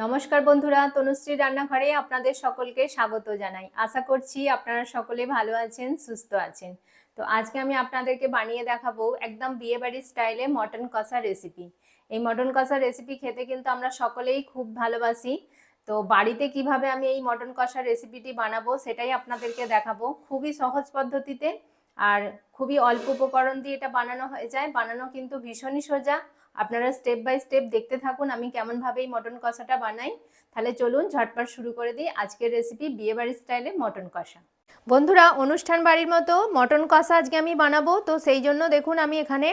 নমস্কার বন্ধুরা, তনুশ্রী রান্নাঘরে আপনাদের সকলকে স্বাগত জানাই। আশা করছি আপনারা সকলে ভালো আছেন, সুস্থ আছেন। তো আজকে আমি আপনাদেরকে বানিয়ে দেখাবো একদম বিয়েবাড়ির স্টাইলে মটন কষা রেসিপি। এই মটন কষা রেসিপি খেতে কিন্তু আমরা সকলেই খুব ভালোবাসি। তো বাড়িতে কিভাবে আমি এই মটন কষা রেসিপিটি বানাবো সেটাই আপনাদেরকে দেখাবো, খুবই সহজ পদ্ধতিতে আর খুবই অল্প উপকরণ দিয়ে এটা বানানো হয়ে যায়। বানানো কিন্তু ভীষণই সোজা। আপনারা স্টেপ বাই স্টেপ দেখতে থাকুন আমি কেমনভাবে এই মটন কষাটা বানাই। তাহলে চলুন ঝটপট শুরু করে দিই আজকের রেসিপি বিয়েবাড়ির স্টাইলে মটন কষা। বন্ধুরা, অনুষ্ঠান বাড়ির মতো মটন কষা আজকে আমি বানাবো। তো সেই জন্য দেখুন আমি এখানে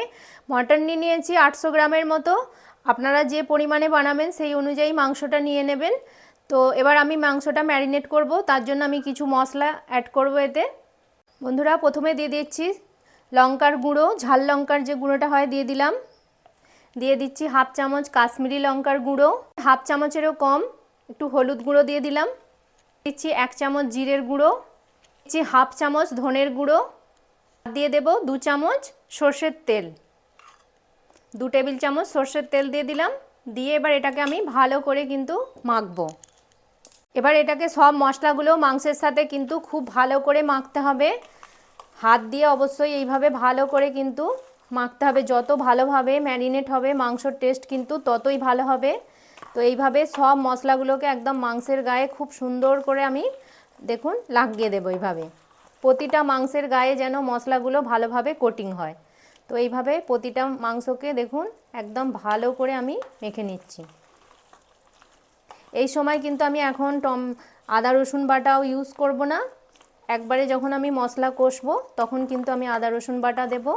মটন নিয়ে নিয়েছি 800 গ্রামের মতো। আপনারা যে পরিমাণে বানাবেন সেই অনুযায়ী মাংসটা নিয়ে নেবেন। তো এবার আমি মাংসটা ম্যারিনেট করব, তার জন্য আমি কিছু মশলা অ্যাড করব এতে। বন্ধুরা, প্রথমে দিয়ে দিচ্ছি লঙ্কার গুঁড়ো, ঝাল লঙ্কার যে গুঁড়োটা হয় দিয়ে দিলাম। দিয়ে দিচ্ছি হাফ চামচ কাশ্মীরি লঙ্কার গুঁড়ো, হাফ চামচেরও কম একটু হলুদ গুঁড়ো দিয়ে দিলাম। দিচ্ছি 1 চামচ জিরের গুঁড়ো, দিচ্ছি হাফ চামচ ধনের গুঁড়ো, দিয়ে দেব 2 চামচ সর্ষের তেল, 2 টেবিল চামচ সর্ষের তেল দিয়ে দিলাম। দিয়ে এবার এটাকে আমি ভালো করে কিন্তু মাখবো। এবার এটাকে সব মশলাগুলো মাংসের সাথে কিন্তু খুব ভালো করে মাখতে হবে। হাত দিয়ে অবশ্যই এইভাবে ভালো করে কিন্তু মাখতে হবে। যত ভালোভাবে ম্যারিনেট হবে মাংসর টেস্ট কিন্তু ততই ভালো হবে। তো এইভাবে সব মশলাগুলোকে একদম মাংসের গায়ে খুব সুন্দর করে আমি দেখুন লাগিয়ে দেবো। এইভাবে প্রতিটা মাংসের গায়ে যেন মশলাগুলো ভালোভাবে কোটিং হয়। তো এইভাবে প্রতিটা মাংসকে দেখুন একদম ভালো করে আমি মেখে নিচ্ছি। এই সময় কিন্তু আমি এখন আদা রসুন বাটাও ইউজ করব না। একবারে যখন আমি মশলা কষবো তখন কিন্তু আমি আদা রসুন বাটা দেব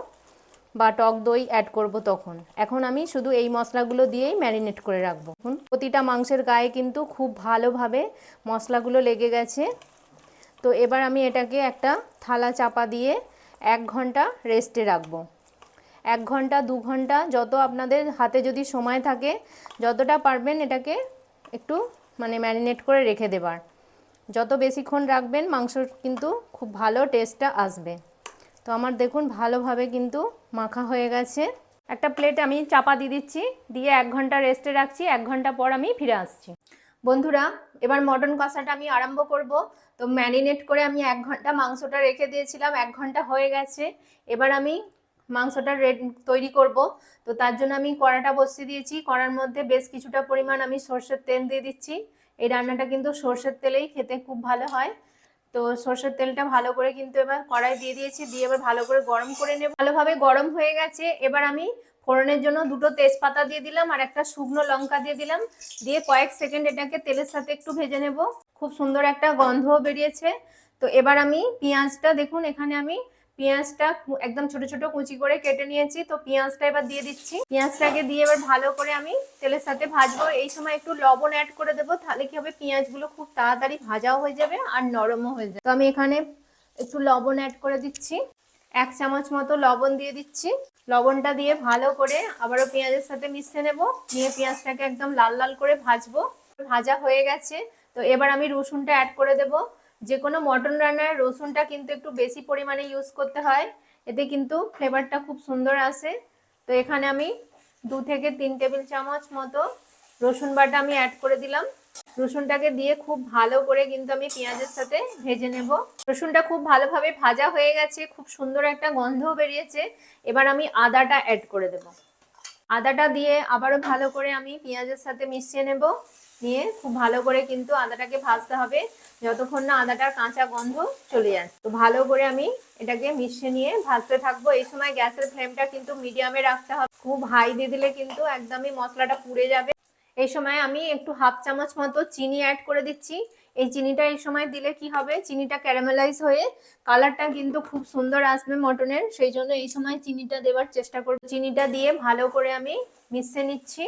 বা টক দই অ্যাড করব তখন। এখন আমি শুধু এই মশলাগুলো দিয়েই ম্যারিনেট করে রাখবো। প্রতিটা মাংসের গায়ে কিন্তু খুব ভালোভাবে মশলাগুলো লেগে গেছে। তো এবার আমি এটাকে একটা থালা চাপা দিয়ে 1 ঘন্টা রেস্টে রাখবো। 1 ঘন্টা 2 ঘন্টা যত আপনাদের হাতে যদি সময় থাকে যতটা পারবেন এটাকে একটু ম্যারিনেট করে রেখে দেবার। যত বেশিক্ষণ রাখবেন মাংসর কিন্তু খুব ভালো টেস্টটা আসবে। তো আমার দেখুন ভালোভাবে কিন্তু মাখা হয়ে গেছে। একটা প্লেটে আমি চাপা দিয়ে দিচ্ছি, দিয়ে 1 ঘন্টা রেস্টে রাখছি। 1 ঘন্টা পর আমি ফিরে আসছি। বন্ধুরা, এবার মটন কষাটা আমি আরম্ভ করব। তো ম্যারিনেট করে আমি 1 ঘন্টা মাংসটা রেখে দিয়েছিলাম, 1 ঘন্টা হয়ে গেছে। এবার আমি মাংসটা তৈরি করব। তো তার জন্য আমি কড়াটা বসিয়ে দিয়েছি। কড়ার মধ্যে বেশ কিছুটা পরিমাণ আমি সর্ষের তেল দিয়ে দিচ্ছি। এই রান্নাটা কিন্তু সর্ষের তেলেই খেতে খুব ভালো হয়। তো সর্ষের তেলটা ভালো করে কিন্তু এবার কড়াই দিয়ে দিয়েছি, দিয়ে এবার ভালো করে গরম করে নেব। ভালোভাবে গরম হয়ে গেছে। এবার আমি ফোড়নের জন্য 2টো তেজপাতা দিয়ে দিলাম আর একটা শুকনো লঙ্কা দিয়ে দিলাম। দিয়ে কয়েক সেকেন্ড এটাকে তেলের সাথে একটু ভেজে নেব। খুব সুন্দর একটা গন্ধও বেরিয়েছে। তো এবার আমি পেঁয়াজটা দেখুন, এখানে আমি পেঁয়াজটা একদম ছোট ছোট কুচি করে কেটে নিয়েছি। তো পেঁয়াজটা এবার দিয়ে দিচ্ছি। পেঁয়াজটাকে দিয়ে এবার ভালো করে আমি তেলের সাথে ভাজবো। এই সময় একটু লবণ অ্যাড করে দেবো, তাহলে কি হবে পেঁয়াজগুলো খুব তাড়াতাড়ি ভাজাও হয়ে যাবে আর নরমও হয়ে যাবে। তো আমি এখানে একটু লবণ অ্যাড করে দিচ্ছি, 1 চামচ মতো লবণ দিয়ে দিচ্ছি। লবণটা দিয়ে ভালো করে আবারও পেঁয়াজের সাথে মিশিয়ে নেব। নিয়ে পেঁয়াজটাকে একদম লাল লাল করে ভাজবো। ভাজা হয়ে গেছে। তো এবার আমি রসুনটা অ্যাড করে দেব। যে কোনো মটন রান্নায় রসুনটা কিন্তু একটু বেশি পরিমাণে ইউজ করতে হয়, এতে কিন্তু ফ্লেভারটা খুব সুন্দর আসে। তো এখানে আমি 2 থেকে 3 টেবিল চামচ মতো রসুন বাটা আমি অ্যাড করে দিলাম। রসুনটাকে দিয়ে খুব ভালো করে কিন্তু আমি পেঁয়াজের সাথে ভেজে নেব। রসুনটা খুব ভালোভাবে ভাজা হয়ে গেছে, খুব সুন্দর একটা গন্ধও বেরিয়েছে। এবার আমি আদাটা অ্যাড করে দেব। আদাটা দিয়ে আবারও ভালো করে আমি পেঁয়াজের সাথে মিশিয়ে নেব। নিয়ে খুব ভালো করে কিন্তু আদাটাকে ভাজতে হবে যতক্ষণ না আদাটার কাঁচা গন্ধ চলে যায়। তো ভালো করে আমি এটাকে মিশিয়ে নিয়ে ভাজতে থাকবো। এই সময় গ্যাসের ফ্লেমটা কিন্তু মিডিয়ামে রাখতে হবে। খুব হাই দিয়ে দিলে কিন্তু একদমই মশলাটা পুড়ে যাবে। এই সময় আমি একটু হাফ চামচ মতো চিনি অ্যাড করে দিচ্ছি। এই চিনিটা এই সময় দিলে কি হবে, চিনিটা ক্যারামেলাইজ হয়ে কালারটা কিন্তু খুব সুন্দর আসবে মটনের। সেই জন্য এই সময় চিনিটা দেওয়ার চেষ্টা করব। চিনিটা দিয়ে ভালো করে আমি মিশিয়ে নিচ্ছি।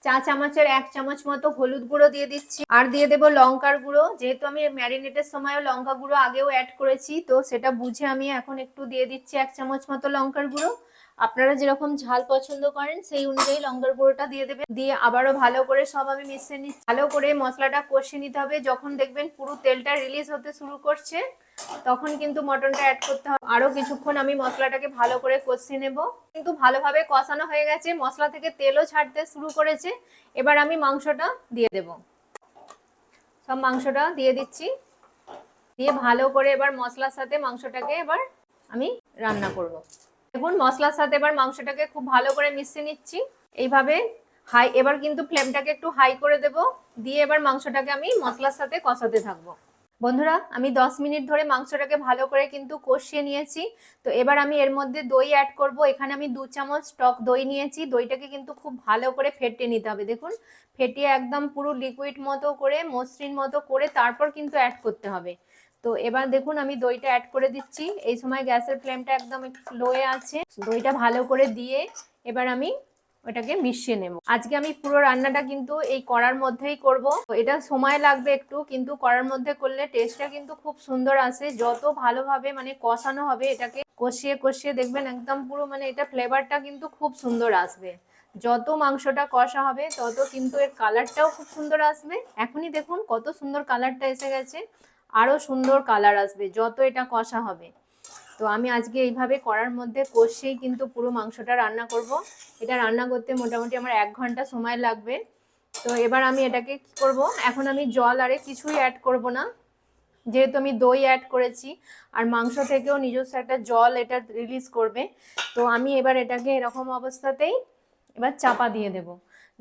1 চামচের 1 চামচ মতো হলুদ গুঁড়ো দিয়ে দিচ্ছি আর দিয়ে দেবো লঙ্কার গুঁড়ো। যেহেতু আমি ম্যারিনেটের সময়ও লঙ্কা গুঁড়ো আগেও অ্যাড করেছি, তো সেটা বুঝে আমি এখন একটু দিয়ে দিচ্ছি 1 চামচ মতো লঙ্কার গুঁড়ো। আপনারা যেরকম ঝাল পছন্দ করেন সেই অনুযায়ী লঙ্কার গুঁড়োটা দিয়ে দেবেন। দিয়ে আবারও ভালো করে সব আমি মিশিয়ে নিচ্ছি। ভালো করে মশলাটা কষিয়ে নিতে হবে। যখন দেখবেন পুরো তেলটা রিলিজ হতে শুরু করছে তখন কিন্তু মটনটা অ্যাড করতে হবে। আরো কিছুক্ষণ আমি মশলাটাকে ভালো করে কষিয়ে নেব। কিন্তু ভালোভাবে কষানো হয়ে গেছে, মশলা থেকে তেলও ছাড়তে শুরু করেছে। এবার আমি মাংসটা দিয়ে দেব। সব মাংসটা দিয়ে দিচ্ছি। দিয়ে ভালো করে এবার মশলার সাথে মাংসটাকে এবার আমি রান্না করব। দেখুন মশলার সাথে এবার মাংসটাকে খুব ভালো করে মিশিয়ে নিচ্ছি এইভাবে। হাই, এবার কিন্তু ফ্লেমটাকে একটু হাই করে দেব। দিয়ে এবার মাংসটাকে আমি মশলার সাথে কষাতে থাকবো। বন্ধুরা, আমি 10 মিনিট ধরে মাংসটাকে ভালো করে কিন্তু কষিয়ে নিয়েছি। তো এবার আমি এর মধ্যে দই অ্যাড করব। এখানে আমি 2 চামচ টক দই নিয়েছি। দইটাকে কিন্তু খুব ভালো করে ফেটিয়ে নিতে হবে। দেখুন ফেটিয়ে একদম পুরো লিকুইড মতো করে, মসৃণ মতো করে তারপর কিন্তু অ্যাড করতে হবে। তো এবার দেখুন আমি দইটা অ্যাড করে দিচ্ছি। এই সময় গ্যাসের ফ্লেমটা একদম একটু লোয়ে আছে। দইটা ভালো করে দিয়ে এবার আমি ওটাকে মিশিয়ে নেব। আজকে আমি পুরো রান্নাটা কিন্তু এই কড়ার মধ্যেই করব। এটা সময় লাগবে একটু, কিন্তু কড়ার মধ্যে করলে টেস্টটা কিন্তু খুব সুন্দর আসে। যত ভালোভাবে মানে কষানো হবে, এটাকে কষিয়ে কষিয়ে দেখবেন একদম পুরো মানে এটা ফ্লেভারটা কিন্তু খুব সুন্দর আসবে। যত মাংসটা কষা হবে তত কিন্তু এর কালারটাও খুব সুন্দর আসবে। এখনই দেখুন কত সুন্দর কালারটা এসে গেছে। আরো সুন্দর কালার আসবে যত এটা কষা হবে। তো আমি আজকে এইভাবে কড়ার মধ্যে কষিয়েই কিন্তু পুরো মাংসটা রান্না করব। এটা রান্না করতে মোটামুটি আমার 1 ঘন্টা সময় লাগবে। তো এবার আমি এটাকে কি করব, এখন আমি জল আরে কিছুই অ্যাড করব না, যেহেতু আমি দই অ্যাড করেছি আর মাংস থেকেও নিজস্ব একটা জল এটা রিলিজ করবে। তো আমি এবার এটাকে এরকম অবস্থাতেই এবার চাপা দিয়ে দেব।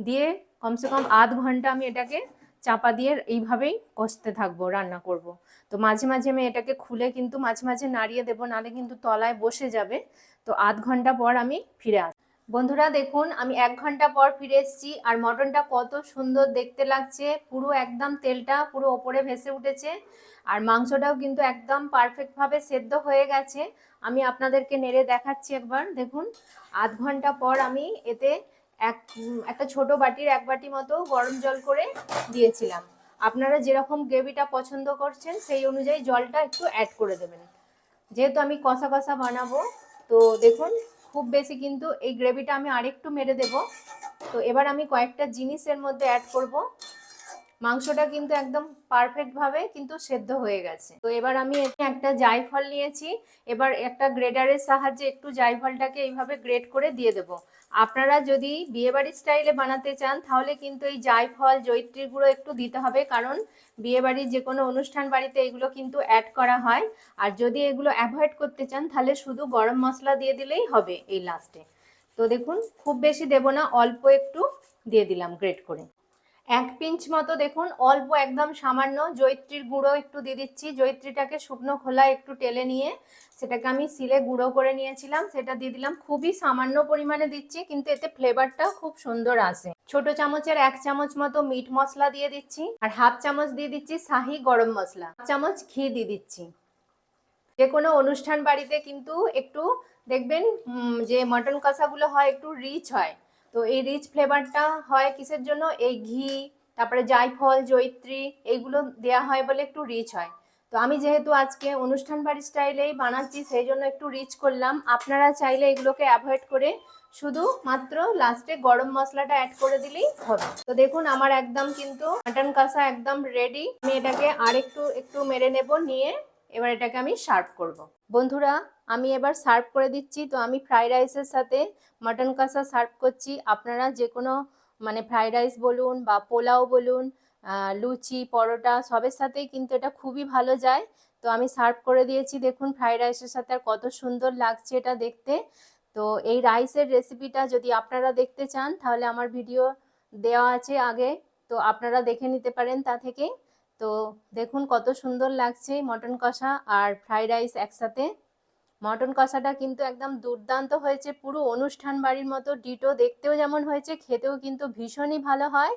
দিয়ে কমসে কম আধ ঘন্টা আমি এটাকে চাপা দিয়ে এইভাবেই কষতে থাকবো, রান্না করব। তো মাঝে মাঝে আমি এটাকে খুলে কিন্তু মাঝে মাঝে নাড়িয়ে দেবো, নাহলে কিন্তু তলায় বসে যাবে। তো আধ ঘন্টা পর আমি ফিরে আসবো। বন্ধুরা দেখুন আমি 1 ঘন্টা পর ফিরে এসেছি। আর মটনটা কত সুন্দর দেখতে লাগছে, পুরো একদম তেলটা পুরো ওপরে ভেসে উঠেছে। আর মাংসটাও কিন্তু একদম পারফেক্টভাবে সেদ্ধ হয়ে গেছে। আমি আপনাদেরকে নেড়ে দেখাচ্ছি একবার। দেখুন আধ ঘন্টা পর আমি এতে একটা ছোট বাটির 1 বাটি মতো গরম জল করে দিয়েছিলাম। আপনারা যেরকম গ্রেভিটা পছন্দ করছেন সেই অনুযায়ী জলটা একটু অ্যাড করে দেবেন। যেহেতু আমি কষা কষা বানাবো, তো দেখুন খুব বেশি কিন্তু এই গ্রেভিটা আমি আরেকটু মেরে দেব। তো এবার আমি কয়েকটা জিনিসের মধ্যে অ্যাড করব। মাংসটা কিন্তু একদম পারফেক্ট ভাবে কিন্তু সেদ্ধ হয়ে গেছে। তো এবার আমি এখানে একটা জায়ফল নিয়েছি। এবার একটা গ্রেটারের সাহায্যে একটু জায়ফলটাকে এইভাবে গ্রেট করে দিয়ে দেব। আপনারা যদি বিয়েবাড়ির স্টাইলে বানাতে চান তাহলে কিন্তু এই জায়ফল জয়িত্রী গুঁড়ো একটু দিতে হবে, কারণ বিয়েবাড়ির যে কোনো অনুষ্ঠান বাড়িতে এগুলো কিন্তু অ্যাড করা হয়। আর যদি এগুলো অ্যাভয়েড করতে চান তাহলে শুধু গরম মশলা দিয়ে দিলেই হবে এই লাস্টে। তো দেখুন খুব বেশি দেব না, অল্প একটু দিয়ে দিলাম গ্রেট করে। 1 পিঞ্চ মতো দেখুন, অল্প একদম সামান্য জয়িত্রীর গুঁড়ো একটু দিয়ে দিচ্ছি। জয়িত্রীটাকে শুকনো খোলায় একটু টেলে নিয়ে সেটাকে আমি শিলে গুঁড়ো করে নিয়েছিলাম, সেটা দিয়ে দিলাম। খুবই সামান্য পরিমাণে দিচ্ছি, কিন্তু এতে ফ্লেভারটা খুব সুন্দর আসে। ছোট চামচের 1 চামচ মতো মিট মশলা দিয়ে দিচ্ছি। আর হাফ চামচ দিয়ে দিচ্ছি শাহি গরম মশলা। 1 চামচ ঘি দিয়ে দিচ্ছি। যে কোনো অনুষ্ঠান বাড়িতে কিন্তু একটু দেখবেন যে মটন কষাগুলো হয় একটু রিচ হয়। তো এই রিচ ফ্লেভারটা হয় কিসের জন্য, এই ঘি, তারপরে জায়ফল জয়িত্রী এইগুলো দেয়া হয় বলে একটু রিচ হয়। তো আমি যেহেতু আজকে অনুষ্ঠান বাড়ির স্টাইলেই বানাচ্ছি সেই জন্য একটু রিচ করলাম। আপনারা চাইলে এগুলোকে অ্যাভয়েড করে শুধু মাত্র লাস্টে গরম মশলাটা অ্যাড করে দিলেই হবে। তো দেখুন আমার একদম কিন্তু মটন কষা একদম রেডি। আমি এটাকে আর একটু মেরে নেব, নিয়ে এবার এটাকে আমি সার্ভ করব। বন্ধুরা আমি এবার সার্ভ করে দিচ্ছি। তো আমি ফ্রাইড রাইসের সাথে মটন কষা সার্ভ করছি। আপনারা যে কোনো মানে ফ্রাইড রাইস বলুন বা পোলাও বলুন, লুচি পরোটা সবের সাথেই কিন্তু এটা খুবই ভালো যায়। তো আমি সার্ভ করে দিয়েছি। দেখুন ফ্রাইড রাইসের সাথে আর কত সুন্দর লাগছে এটা দেখতে। তো এই রাইসের রেসিপিটা যদি আপনারা দেখতে চান তাহলে আমার ভিডিও দেওয়া আছে আগে, তো আপনারা দেখে নিতে পারেন তা থেকে। তো দেখুন কত সুন্দর লাগছে মটন কষা আর ফ্রাইড রাইস একসাথে। মটন কষাটা কিন্তু একদম দুর্দান্ত হয়েছে, পুরো অনুষ্ঠান বাড়ির মতো ডিটো দেখতেও যেমন হয়েছে, খেতেও কিন্তু ভীষণই ভালো হয়।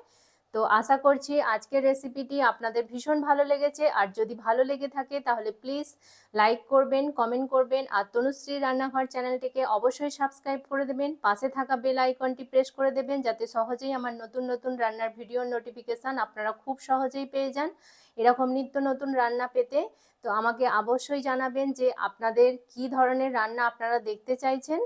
তো আশা করছি আজকের রেসিপিটি আপনাদের ভীষণ ভালো লেগেছে। আর যদি ভালো লেগে থাকে তাহলে প্লিজ লাইক করবেন, কমেন্ট করবেন। আর তনুশ্রী রান্নাঘর চ্যানেলটিকে অবশ্যই সাবস্ক্রাইব করে দেবেন। পাশে থাকা বেল আইকনটি প্রেস করে দেবেন, যাতে সহজেই আমার নতুন নতুন রান্নার ভিডিওর নোটিফিকেশান আপনারা খুব সহজেই পেয়ে যান। এরকম নিত্য নতুন রান্না পেতে তো আমাকে অবশ্যই জানাবেন যে আপনাদের কি ধরনের রান্না আপনারা দেখতে চাইছেন।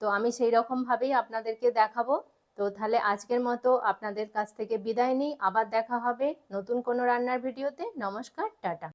তো আমি সেই রকমভাবেই আপনাদেরকে দেখাবো। তো তাহলে আজকের মতো আপনাদের কাছ থেকে বিদায় নিই, আবার দেখা হবে নতুন কোনো রান্নার ভিডিওতে। নমস্কার, টাটা।